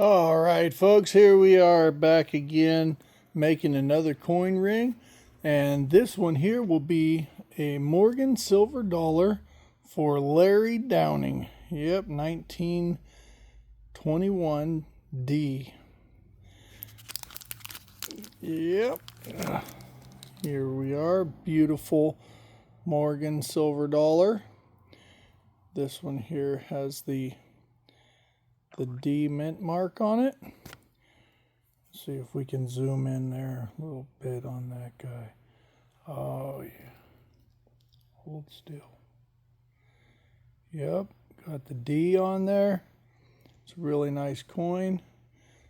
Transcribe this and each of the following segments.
All right, folks, here we are back again making another coin ring. And this one here will be a Morgan silver dollar for Larry Downing. Yep, 1921D. Yep. Here we are, beautiful Morgan silver dollar. This one here has the D mint mark on it. See if we can zoom in there a little bit on that guy. Oh yeah. Hold still. Yep, got the D on there. It's a really nice coin.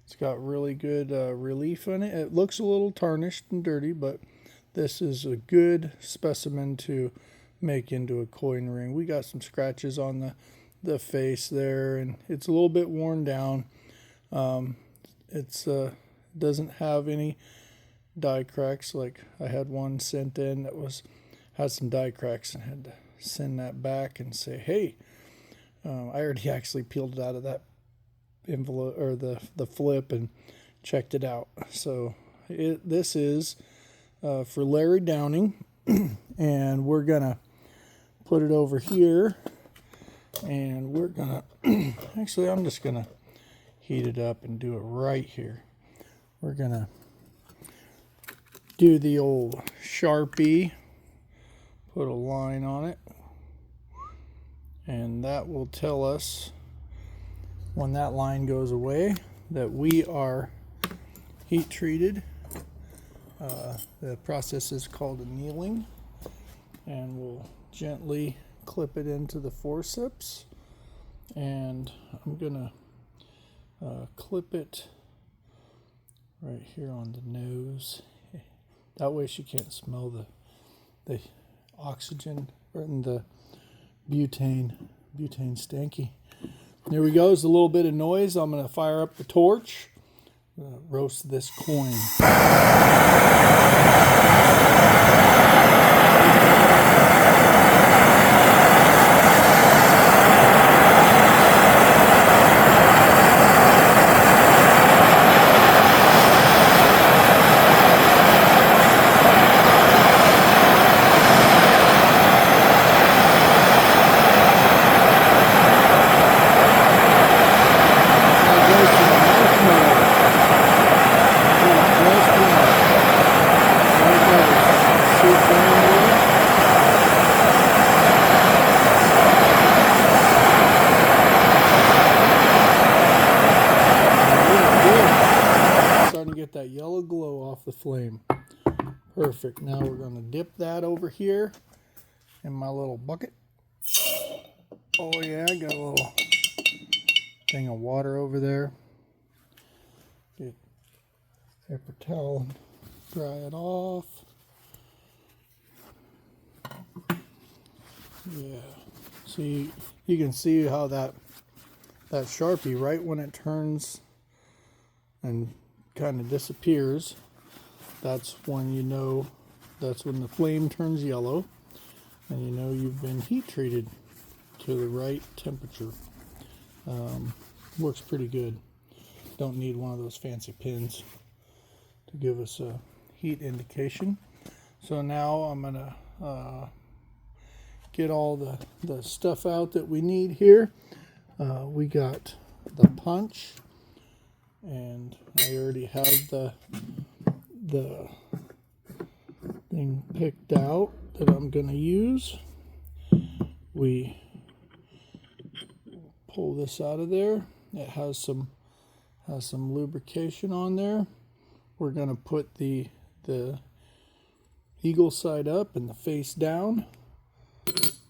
It's got really good relief in it. It looks a little tarnished and dirty, but this is a good specimen to make into a coin ring. We got some scratches on the face there, and it's a little bit worn down. It's doesn't have any die cracks. Like I had one sent in that had some die cracks, and had to send that back and say, hey, I already actually peeled it out of that envelope or the flip and checked it out. So this is for Larry Downing, and we're gonna put it over here. And we're gonna, actually I'm just gonna heat it up and do it right here. We're gonna do the old Sharpie, put a line on it, and that will tell us when that line goes away that we are heat treated. The process is called annealing, and we'll gently clip it into the forceps, and I'm gonna clip it right here on the nose. That way she can't smell the oxygen or the butane stanky. There we go. There's a little bit of noise. I'm gonna fire up the torch, roast this coin. Starting to get that yellow glow off the flame. Perfect. Now we're going to dip that over here in my little bucket. Oh yeah, I got a little thing of water over there. Get a paper towel, dry it off. Yeah. See, you can see how that Sharpie, right when it turns and kind of disappears, that's when you know, that's when the flame turns yellow, and you know you've been heat treated to the right temperature. Works pretty good. Don't need one of those fancy pins to give us a heat indication. So now I'm gonna get all the stuff out that we need here. We got the punch, and I already have the thing picked out that I'm gonna use. We pull this out of there. It has some lubrication on there. We're gonna put the eagle side up and the face down.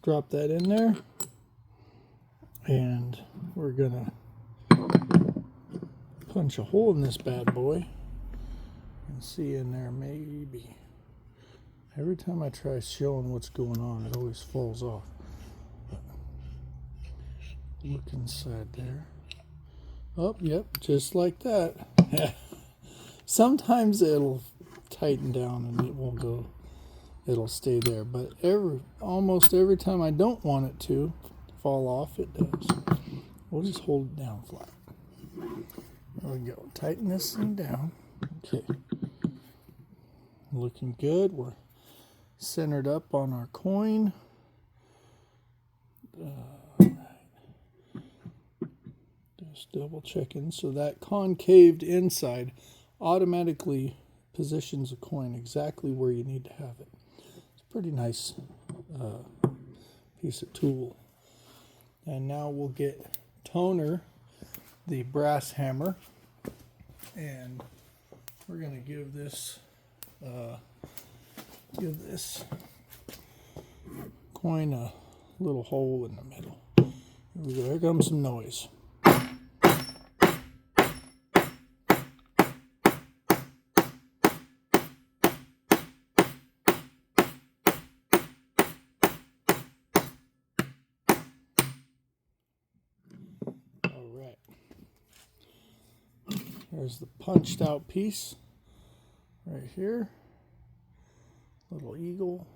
Drop that in there, and we're gonna punch a hole in this bad boy and see in there. Maybe every time I try showing what's going on, it always falls off. Look inside there. Oh, yep, just like that. Sometimes it'll tighten down and it won't go, it'll stay there, but almost every time I don't want it to fall off, it does. We'll just hold it down flat. There we go. Tighten this thing down. Okay. Looking good. We're centered up on our coin. Just double checking. So that concaved inside automatically positions a coin exactly where you need to have it. It's a pretty nice piece of tool. And now we'll get Toner, the brass hammer, and we're going to give this coin a little hole in the middle. Here we go. Here comes some noise. There's the punched out piece right here. Little eagle.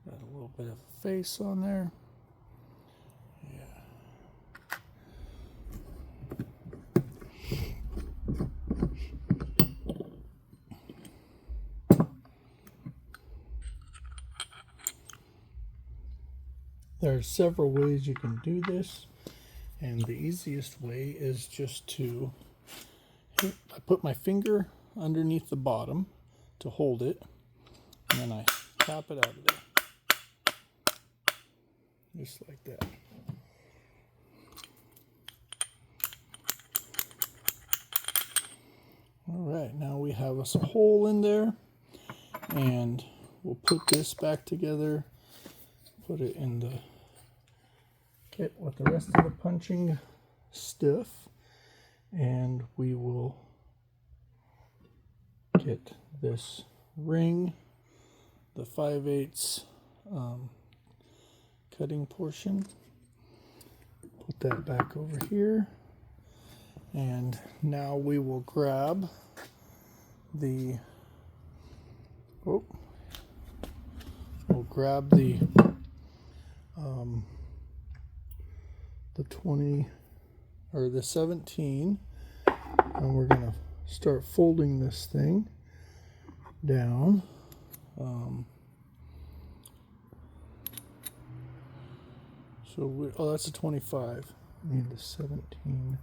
Got a little bit of a face on there. Yeah. There are several ways you can do this, and the easiest way is just to I put my finger underneath the bottom to hold it, and then I tap it out of there. Just like that. Alright, now we have us a hole in there, and we'll put this back together, put it in the kit with the rest of the punching stuff. And we will get this ring, the 5/8 cutting portion, put that back over here, and now we will grab the we'll grab the 20 or the 17, and we're going to start folding this thing down. That's a 25. I need the 17.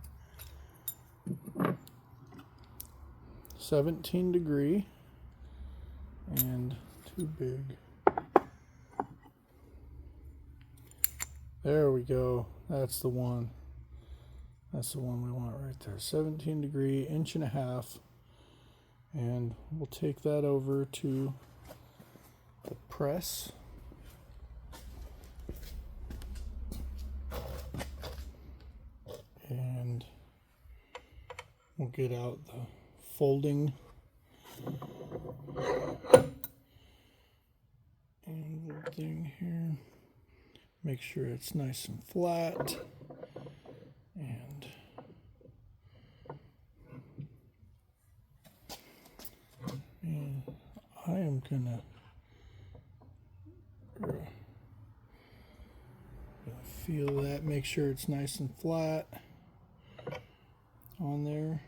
17 degree and too big. There we go. That's the one. That's the one we want right there. 17 degree, 1.5 inches. And we'll take that over to the press. And we'll get out the folding anvil thing here. Make sure it's nice and flat. And I am gonna feel that, make sure it's nice and flat on there.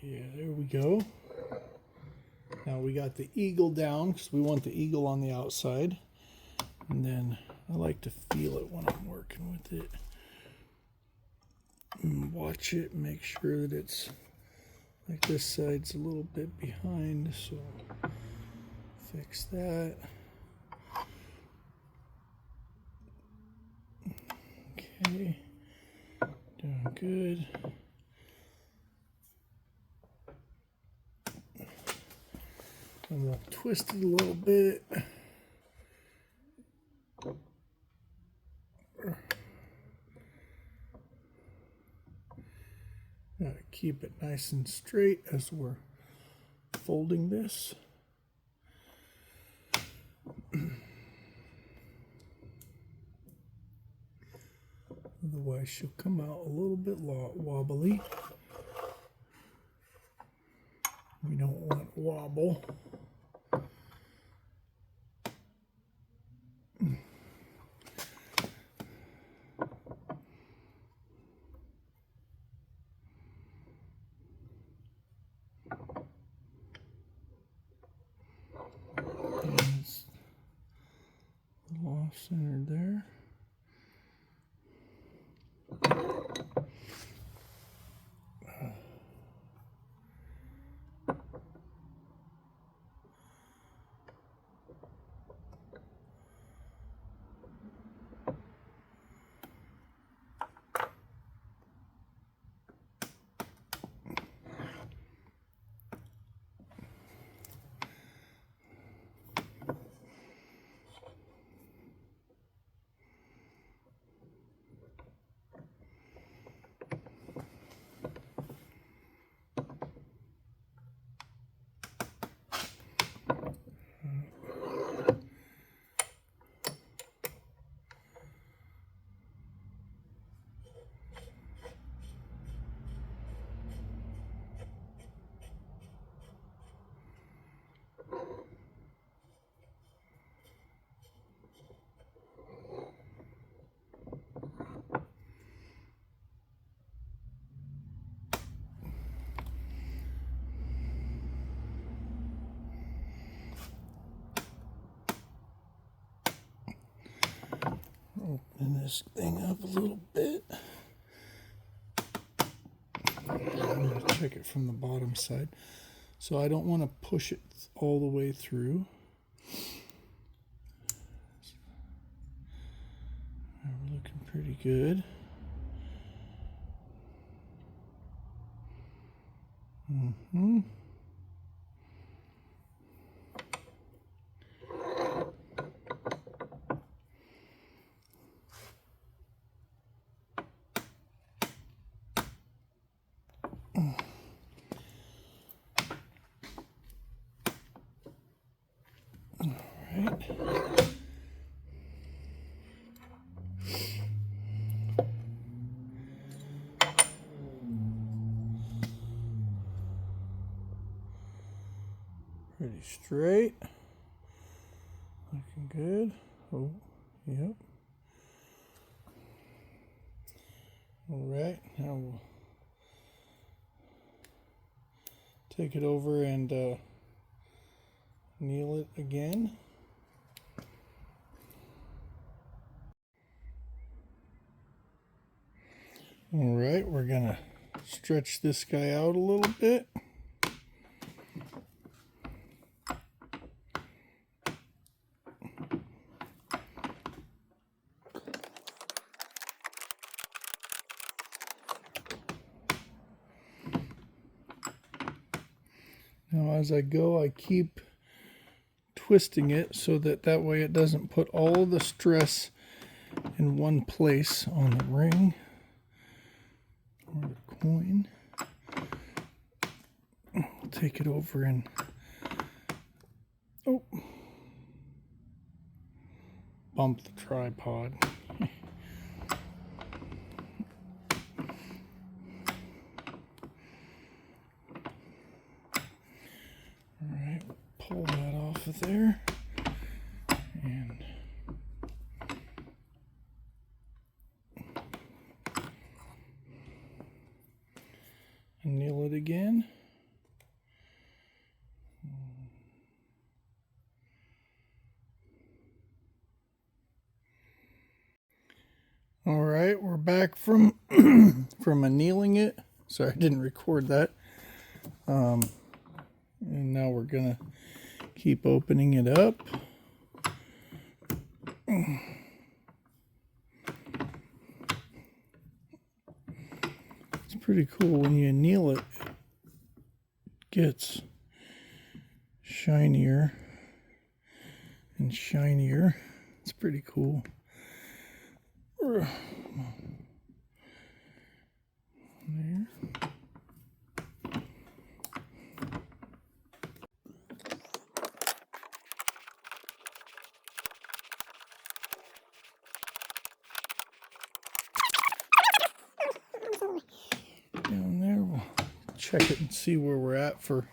Yeah, there we go. Now we got the eagle down because we want the eagle on the outside. And then I like to feel it when I'm working with it. And watch it, make sure that it's like this side's a little bit behind, so fix that. Okay, doing good. And we'll twist it a little bit. Gotta keep it nice and straight as we're folding this. Otherwise she'll come out a little bit wobbly. We don't want wobble. centered there. Open this thing up a little bit. I'm going to check it from the bottom side. So I don't want to push it all the way through. We're looking pretty good. Mm-hmm. Pretty straight. Looking good. Oh, yep. All right, now we'll take it over and anneal it again. All right, we're gonna stretch this guy out a little bit. Now as I go, I keep twisting it so that way it doesn't put all the stress in one place on the ring or the coin. I'll take it over and bump the tripod. Alright, pull that off of there and anneal it again. All right, we're back from from annealing it. Sorry, I didn't record that. And now we're gonna keep opening it up. It's pretty cool when you anneal it. It gets shinier and shinier. It's pretty cool. There. Down there, we'll check it and see where we're at for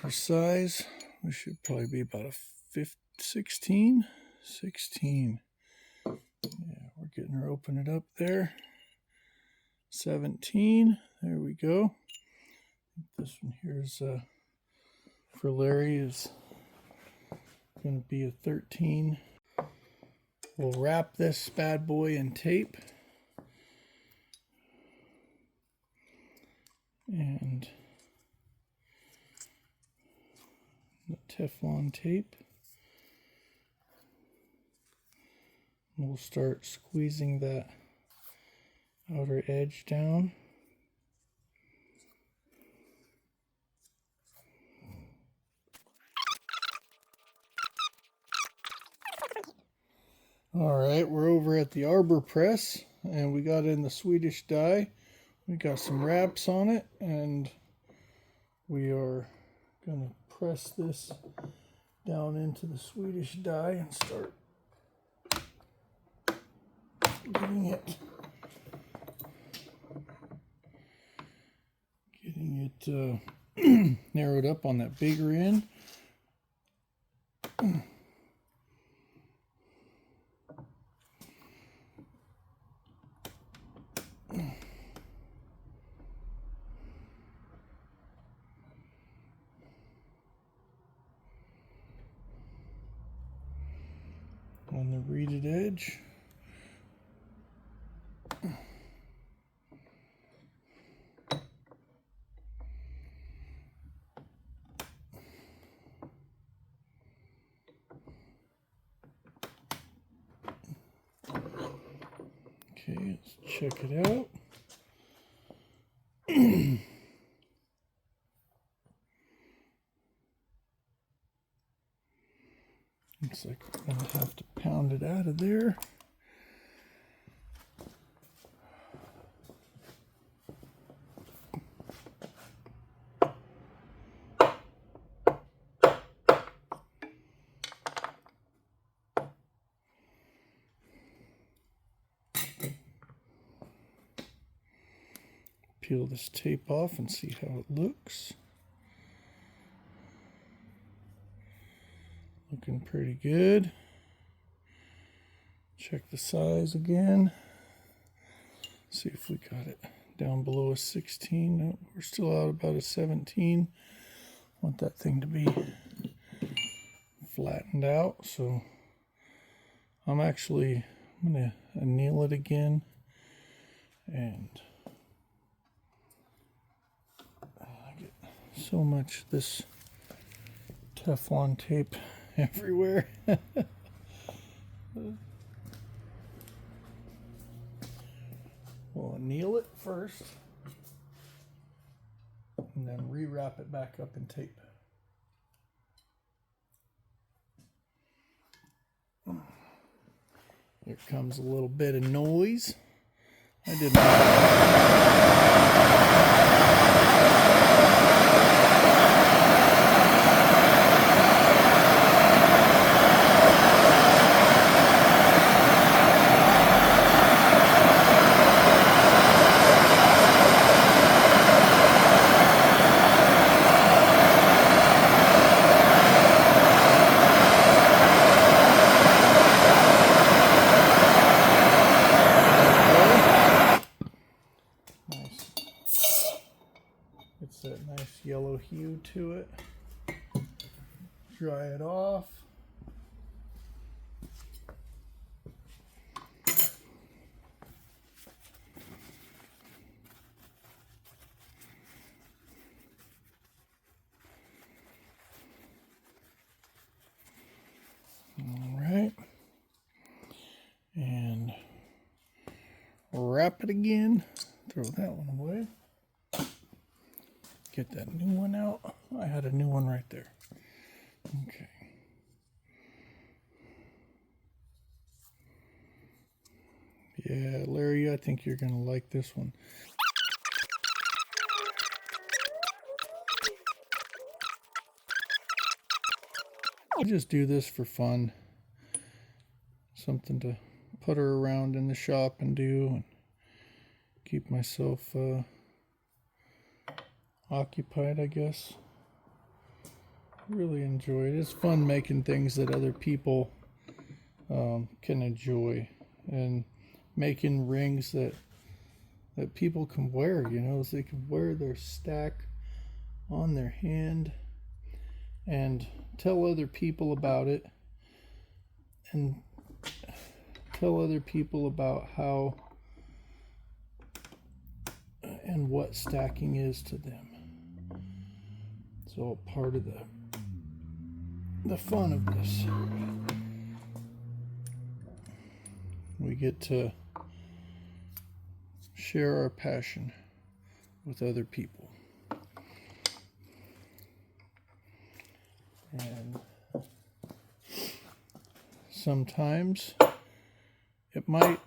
size. We should probably be about a 16. Yeah, we're getting her open it up there. 17. There we go. This one here is for Larry is going to be a 13. We'll wrap this bad boy in tape. And the Teflon tape. We'll start squeezing that outer edge down. All right, we're over at the Arbor Press, and we got in the Swedish die. We got some wraps on it, and we are going to press this down into the Swedish die and start getting it narrowed up on that bigger end. On the reeded edge. Okay, let's check it out. Looks like I'm going to have to pound it out of there. Peel this tape off and see how it looks. Looking pretty good. Check the size again. See if we got it down below a 16. No, we're still out about a 17. Want that thing to be flattened out. So I'm going to anneal it again. And I get so much this Teflon tape everywhere. We'll anneal it first and then rewrap it back up in tape. Here comes a little bit of noise. I didn't that nice yellow hue to it. Dry it off. All right. And wrap it again. Throw that one away. Get that new one out. I had a new one right there. Okay. Yeah, Larry, I think you're going to like this one. I just do this for fun. Something to putter around in the shop and do and keep myself occupied, I guess. Really enjoy it. It's fun making things that other people can enjoy, and making rings that people can wear, you know, so they can wear their stack on their hand and tell other people about it. And tell other people about how and what stacking is to them. It's all part of the fun of this. We get to share our passion with other people. And sometimes it might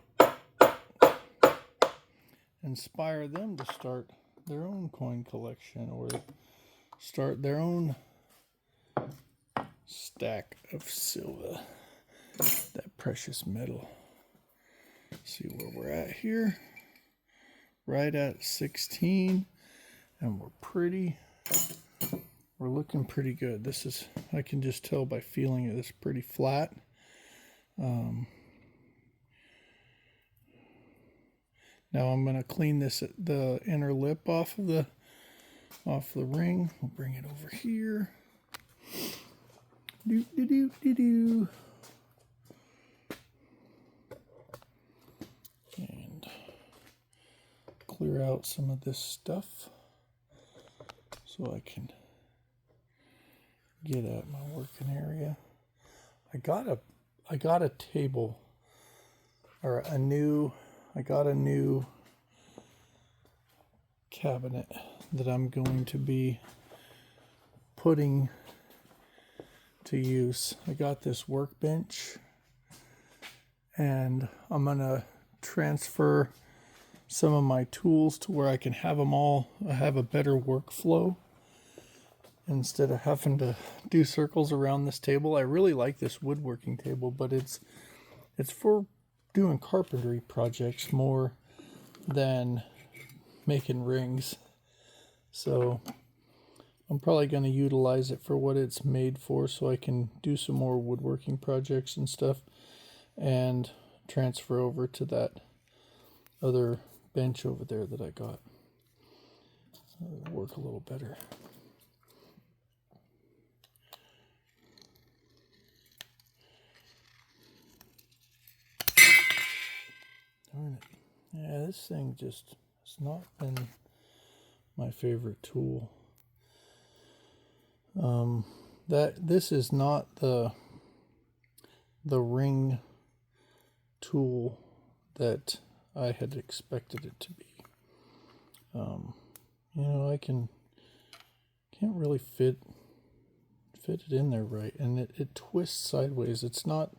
inspire them to start their own coin collection or start their own stack of silver, that precious metal. See where we're at here. Right at 16, and we're looking pretty good. This is, I can just tell by feeling it, it's pretty flat. Now I'm going to clean the inner lip off the ring. We'll bring it over here. Do do do do do. And clear out some of this stuff so I can get at my working area. I got a table, or I got a new cabinet that I'm going to be putting to use. I got this workbench, and I'm gonna transfer some of my tools to where I can have them all. I have a better workflow instead of having to do circles around this table. I really like this woodworking table, but it's for doing carpentry projects more than making rings. So I'm probably going to utilize it for what it's made for, so I can do some more woodworking projects and stuff and transfer over to that other bench over there that I got. It'll work a little better. Darn it. Yeah, this thing just has not been my favorite tool. This is not the ring tool that I had expected it to be. I can't really fit it in there right, and it twists sideways. It's not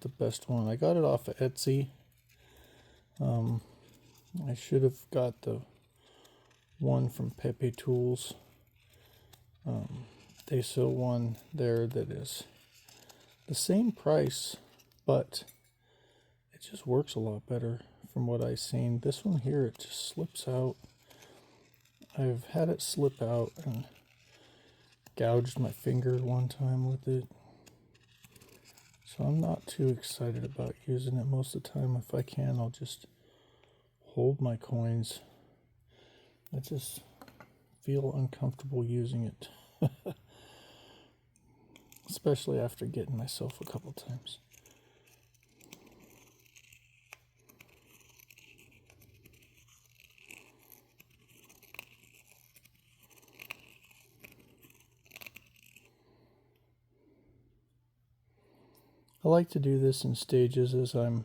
the best one. I got it off of Etsy. I should have got the one from Pepe Tools. They sell one there that is the same price, but it just works a lot better from what I've seen. This one here, it just slips out. I've had it slip out and gouged my finger one time with it. So I'm not too excited about using it. Most of the time, if I can, I'll just hold my coins. I just feel uncomfortable using it. Especially after getting myself a couple times. I like to do this in stages as I'm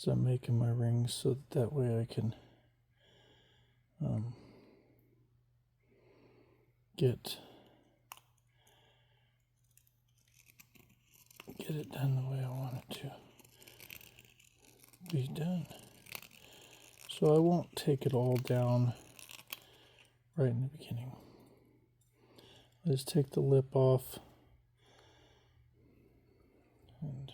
making my rings, so that way I can get it done the way I want it to be done. So I won't take it all down right in the beginning. I'll just take the lip off and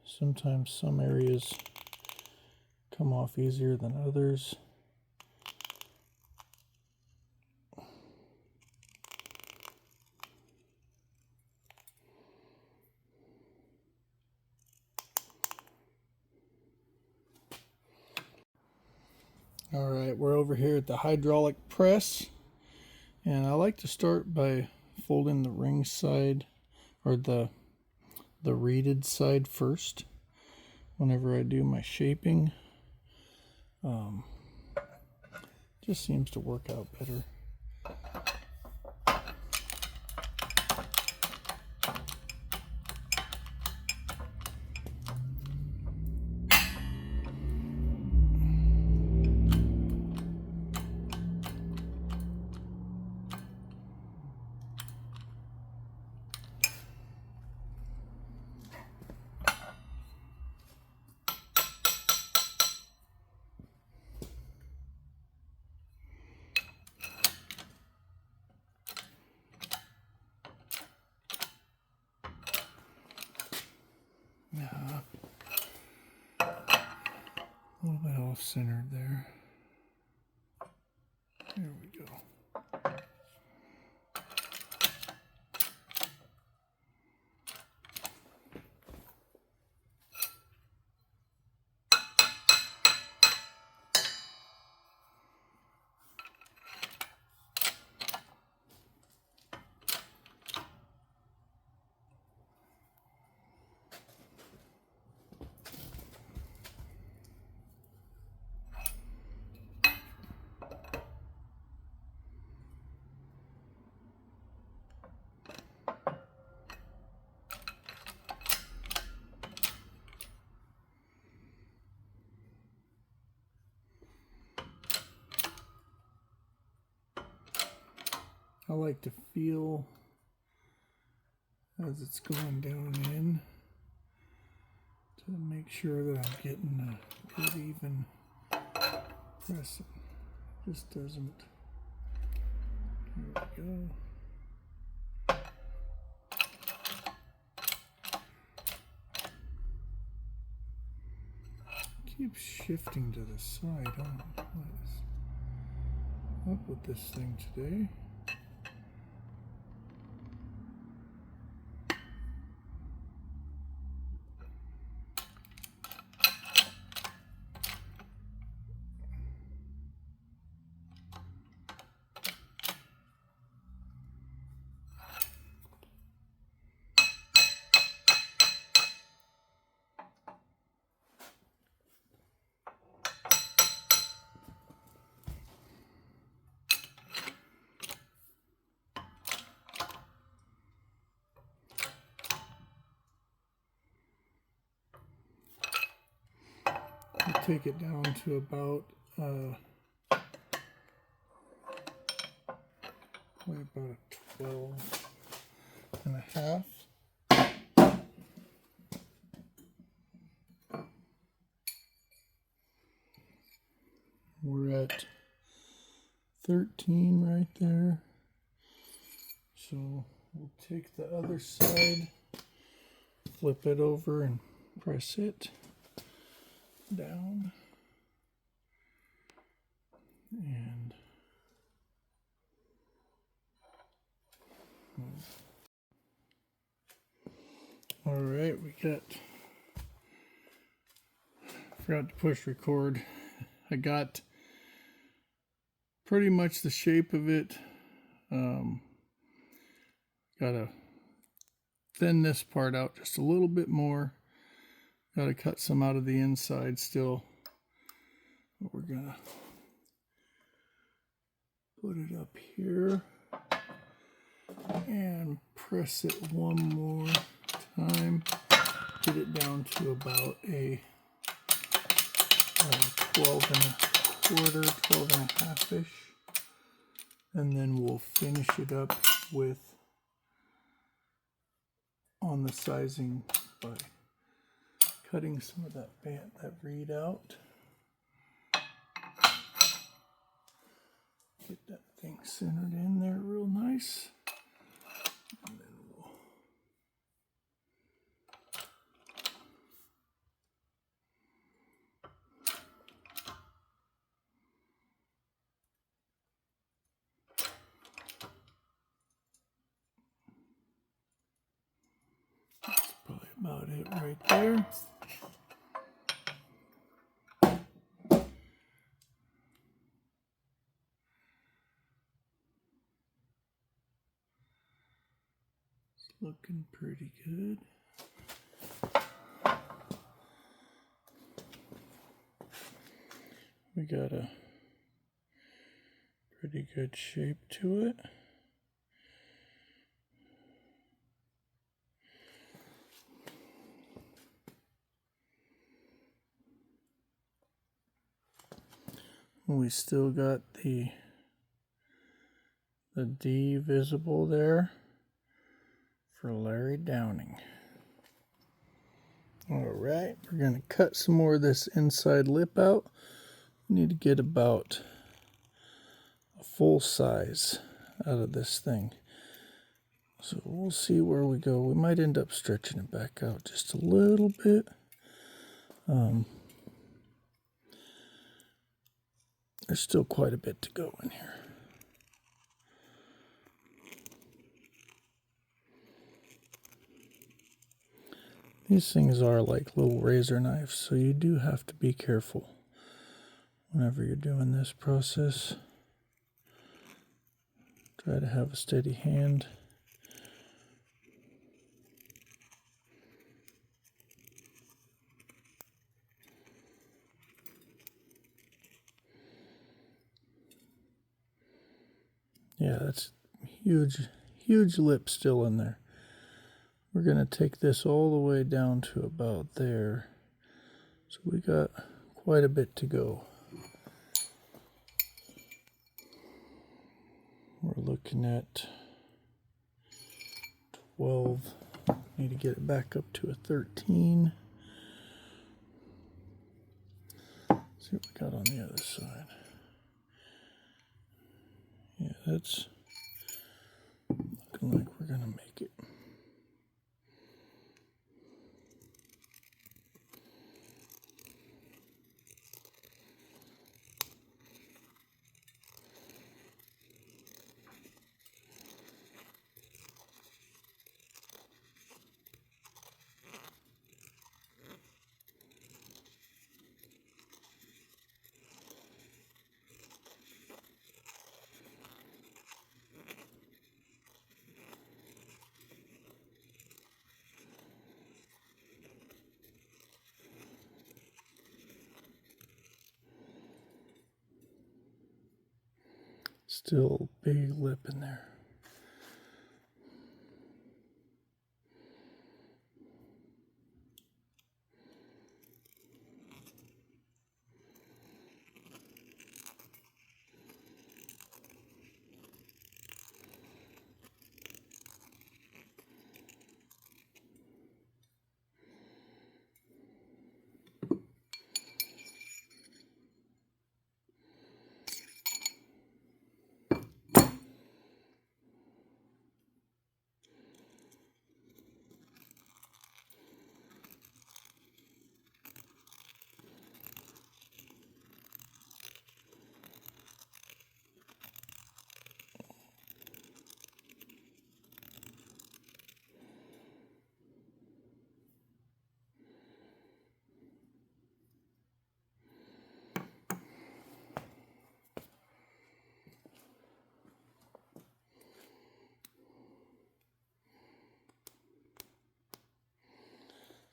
sometimes some areas come off easier than others. All right, we're over here at the hydraulic press, and I like to start by folding the ring side, or the reeded side first whenever I do my shaping. Just seems to work out better. A little bit off-centered there. There we go. I like to feel as it's going down in to make sure that I'm getting a good even pressing. Just doesn't. There we go. Keeps shifting to the side. I don't know what is up with this thing today. I'll take it down to about probably about a 12.5. We're at 13 right there. So we'll take the other side, flip it over and press it down. And all right, we got, forgot to push record. I got pretty much the shape of it. Gotta thin this part out just a little bit more. Gotta cut some out of the inside still. But we're gonna put it up here and press it one more time. Get it down to about a 12.25, 12.5-ish. And then we'll finish it up with on the sizing by cutting some of that reed out. Get that thing centered in there real nice. And then we'll that's probably about it right there. Looking pretty good. We got a pretty good shape to it. We still got the D visible there for Larry Downing. Alright, we're going to cut some more of this inside lip out. We need to get about a full size out of this thing. So we'll see where we go. We might end up stretching it back out just a little bit. There's still quite a bit to go in here. These things are like little razor knives, so you do have to be careful whenever you're doing this process. Try to have a steady hand. Yeah, that's huge lip still in there. We're going to take this all the way down to about there. So we got quite a bit to go. We're looking at 12. Need to get it back up to a 13. See what we got on the other side. Yeah, that's looking like we're going to make it. Still big lip in there.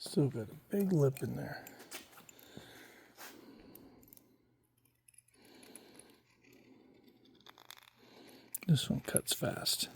Still got a big lip in there. This one cuts fast.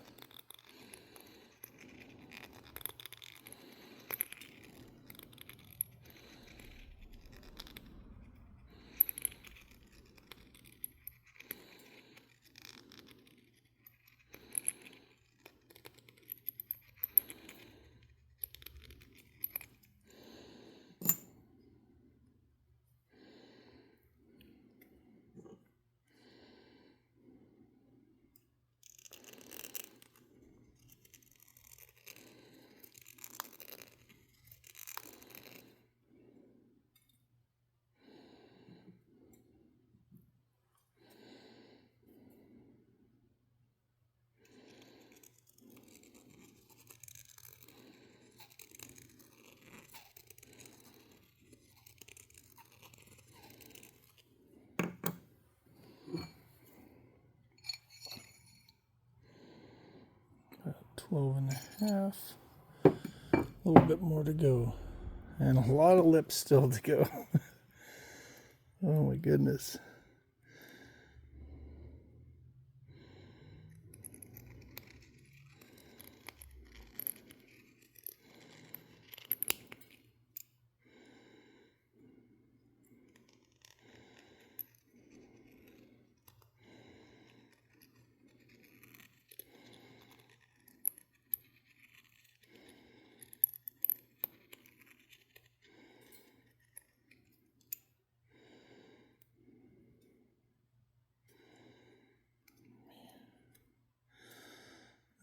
About 12 and a half. A little bit more to go. And a lot of lips still to go. Oh my goodness.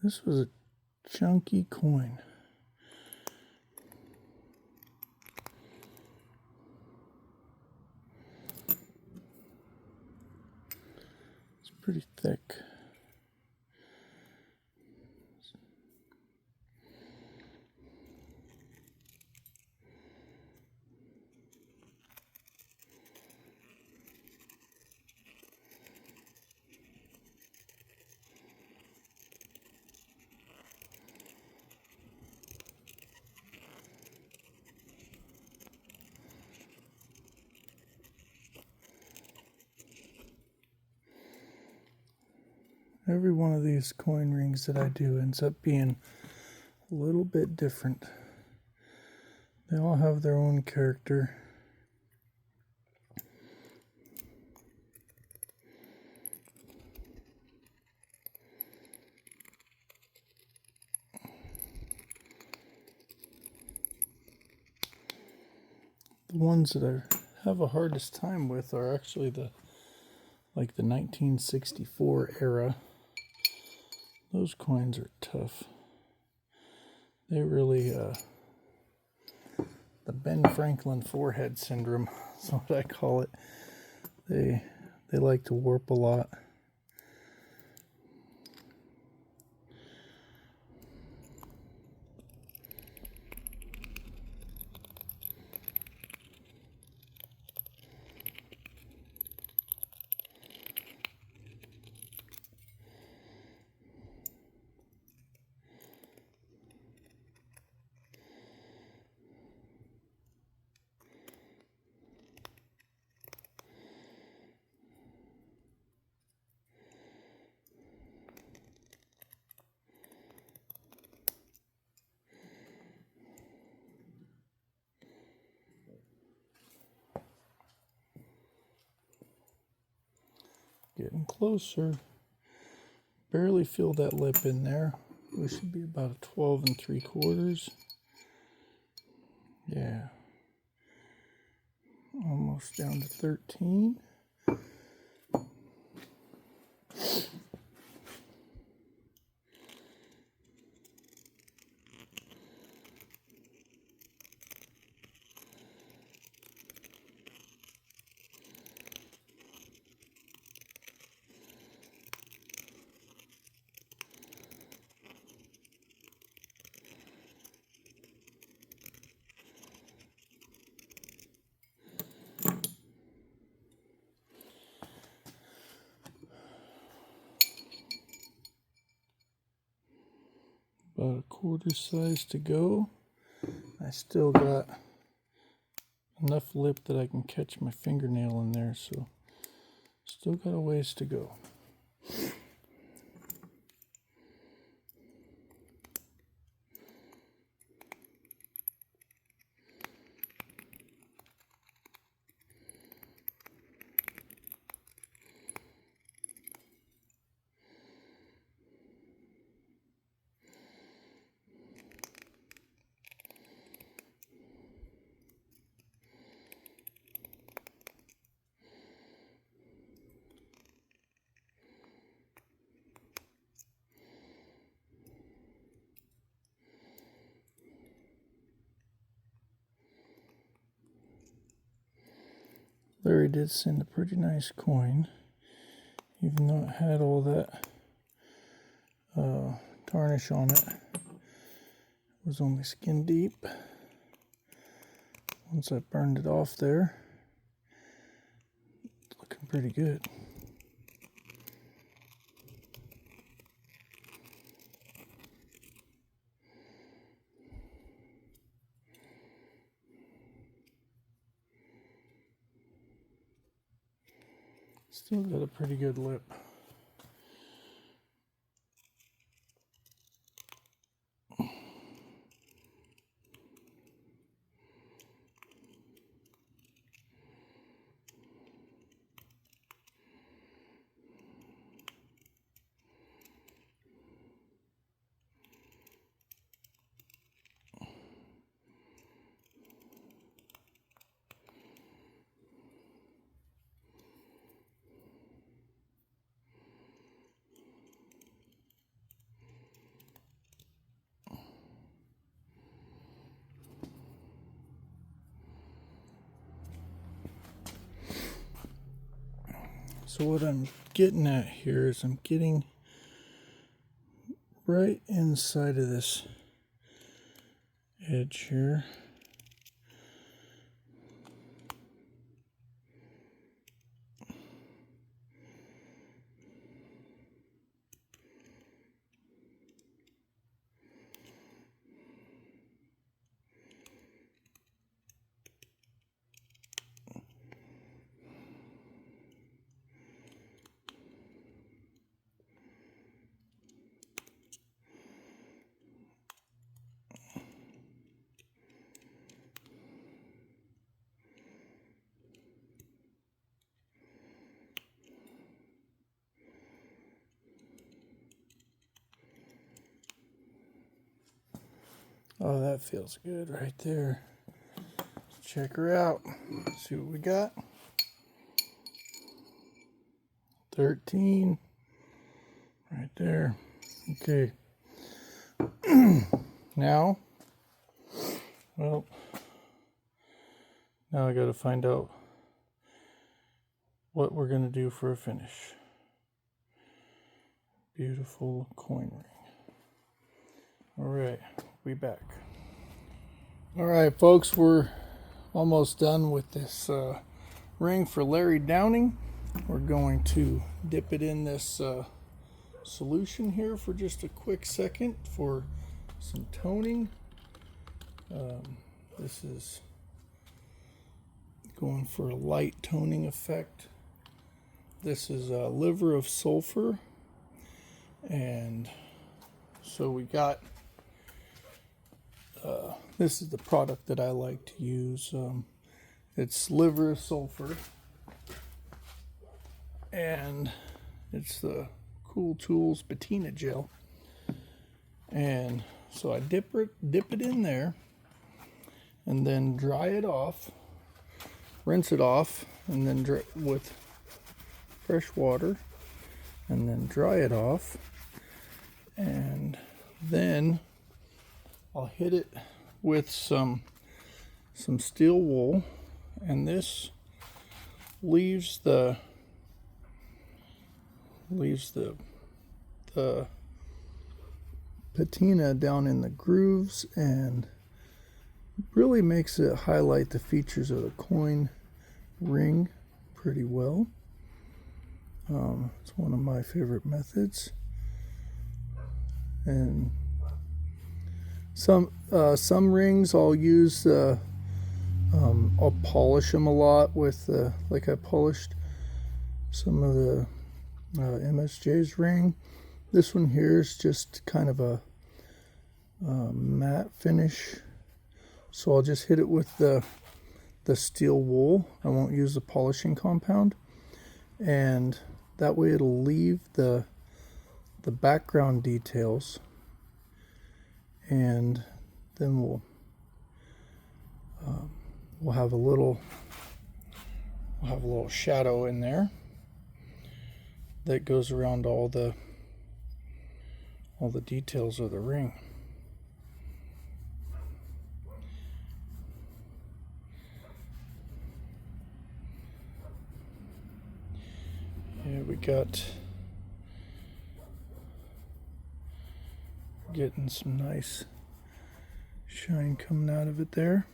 This was a chunky coin. It's pretty thick. Every one of these coin rings that I do ends up being a little bit different. They all have their own character. The ones that I have a hardest time with are actually the 1964 era. Those coins are tough. They really, the Ben Franklin forehead syndrome is what I call it. They like to warp a lot. Getting closer. Barely feel that lip in there. We should be about a 12 3/4. Yeah. Almost down to 13. About a quarter size to go. I still got enough lip that I can catch my fingernail in there, so still got a ways to go. Larry did send a pretty nice coin, even though it had all that tarnish on it. It was only skin deep. Once I burned it off there, it's looking pretty good. Still got a pretty good lip. So what I'm getting at here is I'm getting right inside of this edge here. Oh, that feels good right there. Check her out. See what we got. 13. Right there. Okay. Now I got to find out what we're going to do for a finish. Beautiful coin ring. All right, we back. All right, folks, we're almost done with this ring for Larry Downing. We're going to dip it in this solution here for just a quick second for some toning. This is going for a light toning effect. This is a liver of sulfur, and so we got this is the product that I like to use. It's liver of sulfur, and it's the Cool Tools patina gel. And so I dip it in there, and then dry it off, rinse it off, and then with fresh water, and then dry it off, and then I'll hit it with some steel wool, and this leaves the patina down in the grooves and really makes it highlight the features of the coin ring pretty well. It's one of my favorite methods, and some rings I'll use. I'll polish them a lot with like I polished some of the MSJ's ring. This one here is just kind of a matte finish, so I'll just hit it with the steel wool. I won't use the polishing compound, and that way it'll leave the background details, and then we'll have a little shadow in there that goes around all the details of the ring. Yeah, we got getting some nice shine coming out of it there.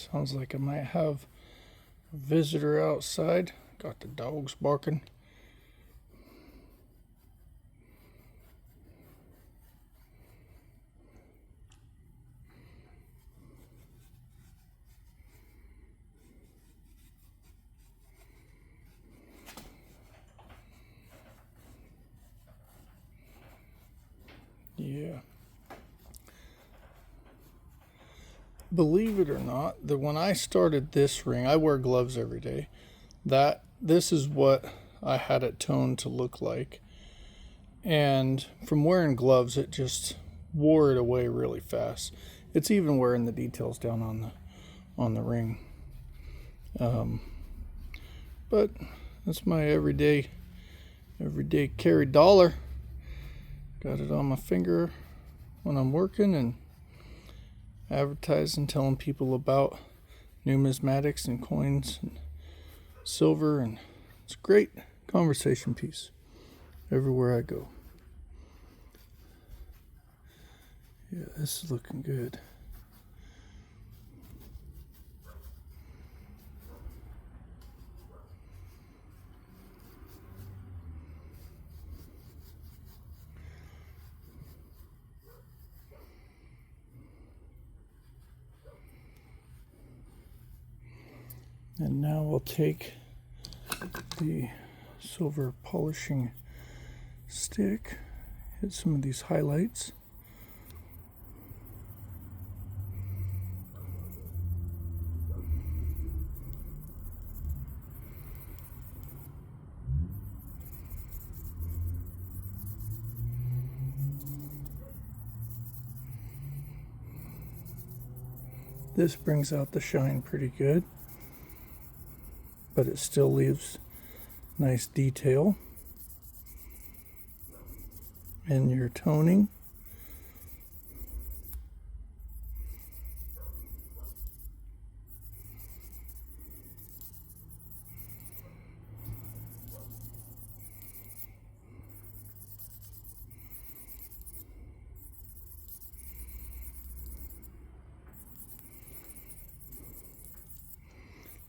Sounds like I might have a visitor outside. Got the dogs barking. Yeah. Believe it or not, that when I started this ring, I wear gloves every day. This is what I had it toned to look like. And from wearing gloves, it just wore it away really fast. It's even wearing the details down on the ring. But that's my everyday carry dollar. Got it on my finger when I'm working and advertising, telling people about numismatics and coins and silver, and it's a great conversation piece everywhere I go. Yeah, this is looking good. And now we'll take the silver polishing stick, hit some of these highlights. This brings out the shine pretty good, but it still leaves nice detail. And your toning.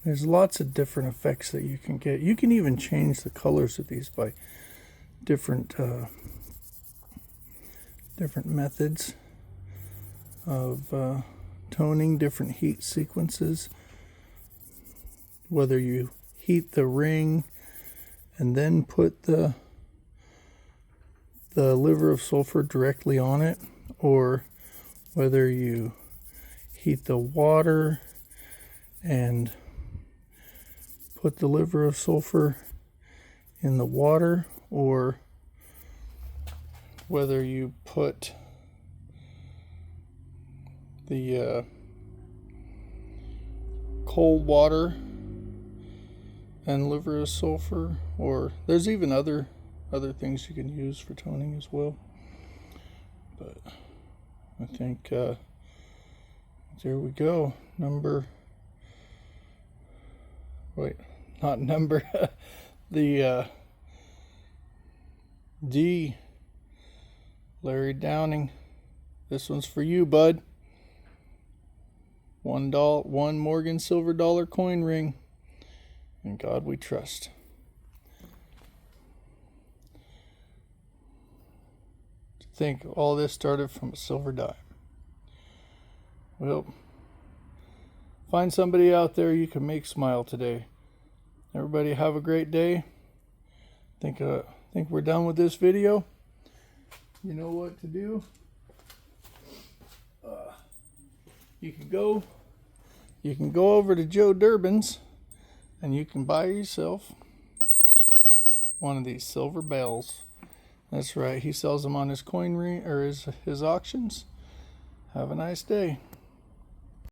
There's lots of different effects that you can get. You can even change the colors of these by different methods of toning, different heat sequences. Whether you heat the ring and then put the liver of sulfur directly on it, or whether you heat the water and put the liver of sulfur in the water, or whether you put the cold water and liver of sulfur, or there's even other things you can use for toning as well. But I think there we go. The D. Larry Downing. This one's for you, bud. $1 Morgan silver dollar coin ring. In God we trust. To think all this started from a silver dime. Well, find somebody out there you can make smile today. Everybody have a great day. Think we're done with this video. You know what to do. You can go over to Joe Durbin's and you can buy yourself one of these silver bells. That's right, he sells them on his coin ring or his auctions. Have a nice day.